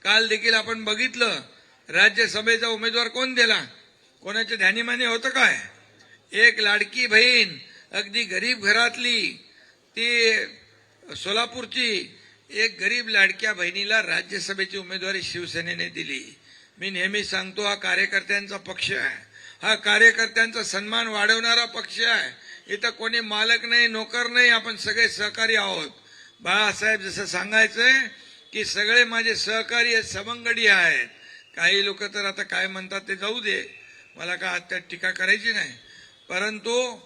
काल देखील आपण बघितलं राज्यसभेचा उमेदवार कोण दिला, कोणाच्या ध्यानीमानी होतं काय? एक लाडकी बहीण अगदी गरीब घरातली, ती सोलापूरची एक गरीब लाडक्या बहिणीला राज्यसभेची उमेदवारी शिवसेनेने दिली. मी नेहमी सांगतो, हा कार्यकर्त्यांचा पक्ष आहे, हा कार्यकर्त्यांचा सन्मान वाढवणारा पक्ष आहे. इथं कोणी मालक नाही, नोकर नाही, आपण सगळे सहकारी आहोत. बाळासाहेब जसं सांगायचंय की सगळे माझे सहकारी आहेत, सवंगडी आहेत. काही लोक तर आता काय म्हणतात ते जाऊ दे, मला काय आता टीका करायची नाही, परंतु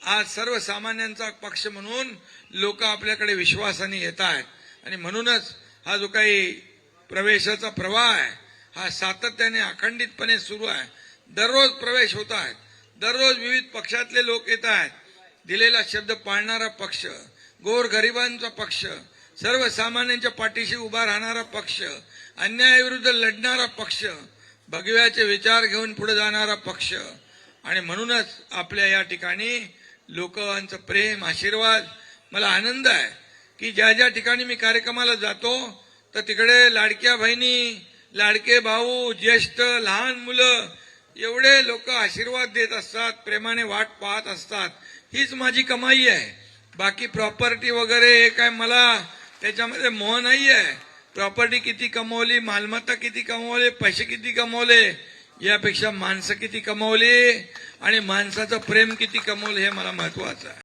आज सर्वसामान्यांचा पक्ष म्हणून लोक आपल्याकडे विश्वासाने येत आहेत. आणि म्हणूनच हा जो काही प्रवेशाचा प्रवाह आहे हा सातत्याने अखंडितपणे सुरू आहे. दररोज प्रवेश होत आहेत, दररोज विविध पक्षातले लोक येत आहेत. दिलेला शब्द पाळणारा पक्ष, गोरगरिबांचा पक्ष, सर्वसामान्यांच्या पाठीशी उभा राहणारा पक्ष, अन्यायाविरुद्ध लढणारा पक्ष, भगव्याचे विचार घेऊन पुढे जाणारा पक्ष. आणि म्हणूनच आपल्या या ठिकाणी लोकांचं प्रेम, आशीर्वाद, मला आनंद आहे की ज्या ज्या ठिकाणी मी कार्यक्रमाला जातो तर तिकडे लाडक्या बहिणी, लाडके भाऊ, ज्येष्ठ, लहान मुलं एवढे लोक आशीर्वाद देत असतात, प्रेमाने वाट पाहत असतात. हीच माझी कमाई आहे. बाकी प्रॉपर्टी वगैरे हे काय मला त्याच्यामध्ये मोह नाही आहे. प्रॉपर्टी किती कमवली, मालमत्ता किती कमवले, पैसे किती कमवले, यापेक्षा माणसं किती कमवली आणि माणसाचं प्रेम किती कमवलं हे मला महत्वाचं आहे.